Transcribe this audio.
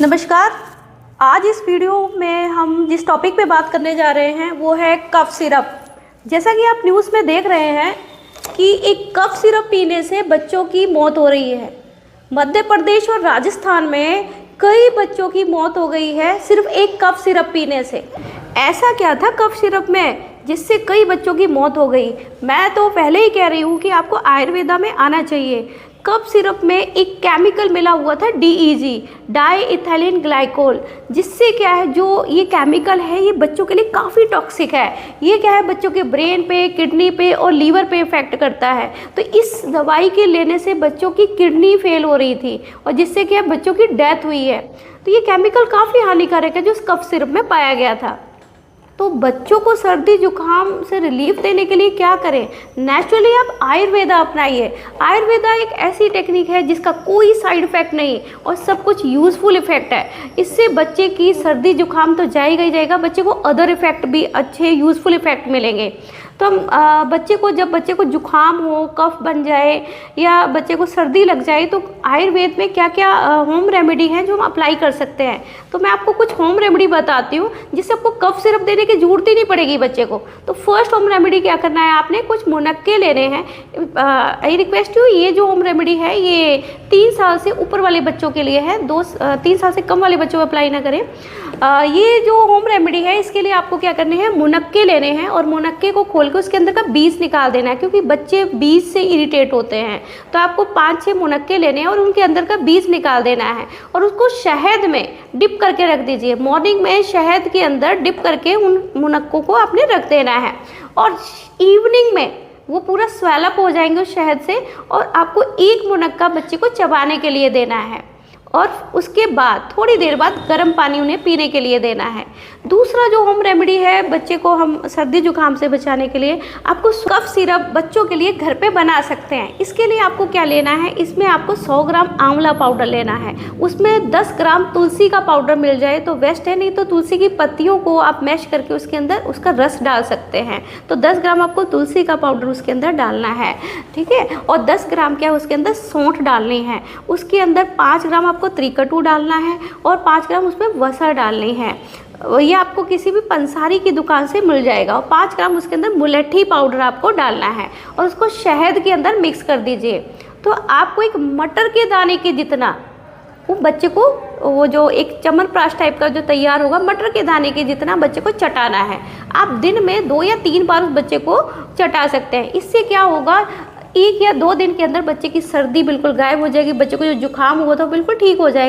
नमस्कार। आज इस वीडियो में हम जिस टॉपिक पे बात करने जा रहे हैं वो है कफ सिरप। जैसा कि आप न्यूज़ में देख रहे हैं कि एक कफ सिरप पीने से बच्चों की मौत हो रही है। मध्य प्रदेश और राजस्थान में कई बच्चों की मौत हो गई है सिर्फ एक कफ सिरप पीने से। ऐसा क्या था कफ सिरप में जिससे कई बच्चों की मौत हो गई? मैं तो पहले ही कह रही हूँ कि आपको आयुर्वेदा में आना चाहिए। कफ सिरप में एक केमिकल मिला हुआ था DEG, डाई इथाइलिन ग्लाइकोल, जिससे क्या है जो ये केमिकल है ये बच्चों के लिए काफ़ी टॉक्सिक है। ये क्या है बच्चों के ब्रेन पे, किडनी पे और लीवर पे इफेक्ट करता है। तो इस दवाई के लेने से बच्चों की किडनी फेल हो रही थी और जिससे क्या बच्चों की डेथ हुई है। तो ये केमिकल काफ़ी हानिकारक है जो इस कफ सिरप में पाया गया था। तो बच्चों को सर्दी जुकाम से रिलीफ देने के लिए क्या करें? नेचुरली आप आयुर्वेदा अपनाइए। आयुर्वेदा एक ऐसी टेक्निक है जिसका कोई साइड इफ़ेक्ट नहीं और सब कुछ यूज़फुल इफ़ेक्ट है। इससे बच्चे की सर्दी जुकाम तो जाएगा ही जाएगा, बच्चे को अदर इफ़ेक्ट भी अच्छे यूज़फुल इफ़ेक्ट मिलेंगे। तो हम जब बच्चे को जुकाम हो, कफ बन जाए या बच्चे को सर्दी लग जाए तो आयुर्वेद में क्या क्या होम रेमेडी हैं जो हम अप्लाई कर सकते हैं। तो मैं आपको कुछ होम रेमेडी बताती हूँ जिससे आपको कफ सिरप देने की जरूरत ही नहीं पड़ेगी बच्चे को। तो फर्स्ट होम रेमेडी क्या करना है, आपने कुछ मुनक्के लेने हैं। आई रिक्वेस्ट यू, ये जो होम रेमेडी है ये 3 साल से ऊपर वाले बच्चों के लिए है, 3 साल से कम वाले बच्चों को अप्लाई ना करें। ये जो होम रेमेडी है इसके लिए आपको क्या करने हैं, मुनक्के लेने हैं और मुनक्के को खोल के उसके अंदर का बीज निकाल देना है, क्योंकि बच्चे बीज से इरिटेट होते हैं। तो आपको 5-6 मुनक्के लेने हैं और उनके अंदर का बीज निकाल देना है और उसको शहद में डिप करके रख दीजिए। मॉर्निंग में शहद के अंदर डिप करके उन मुनक्कों को आपने रख देना है और इवनिंग में वो पूरा स्वेलअप हो जाएंगे उस शहद से और आपको एक मुनक्का बच्चे को चबाने के लिए देना है और उसके बाद थोड़ी देर बाद गर्म पानी उन्हें पीने के लिए देना है। दूसरा जो होम रेमेडी है बच्चे को हम सर्दी जुकाम से बचाने के लिए, आपको कफ सिरप बच्चों के लिए घर पे बना सकते हैं। इसके लिए आपको क्या लेना है, इसमें आपको 100 ग्राम आंवला पाउडर लेना है। उसमें 10 ग्राम तुलसी का पाउडर मिल जाए तो बेस्ट है, नहीं तो तुलसी की पत्तियों को आप मैश करके उसके अंदर उसका रस डाल सकते हैं। तो 10 ग्राम आपको तुलसी का पाउडर उसके अंदर डालना है, ठीक है। और 10 ग्राम क्या उसके अंदर सौंठ डालनी है। उसके अंदर 5 ग्राम आपको त्रिकटू डालना है और 5 ग्राम उसमें वसा डालनी है। ये आपको किसी भी पंसारी की दुकान से मिल जाएगा। और 5 ग्राम उसके अंदर मुलट्ठी पाउडर आपको डालना है और उसको शहद के अंदर मिक्स कर दीजिए। तो आपको एक मटर के दाने के जितना वो बच्चे को, वो जो एक च्यवनप्राश टाइप का जो तैयार होगा, मटर के दाने के जितना बच्चे को चटाना है। आप दिन में 2 या 3 बार उस बच्चे को चटा सकते हैं। इससे क्या होगा, 1 या 2 दिन के अंदर बच्चे की सर्दी बिल्कुल गायब हो जाएगी, बच्चे को जो जुकाम हुआ था बिल्कुल ठीक हो जाएगा।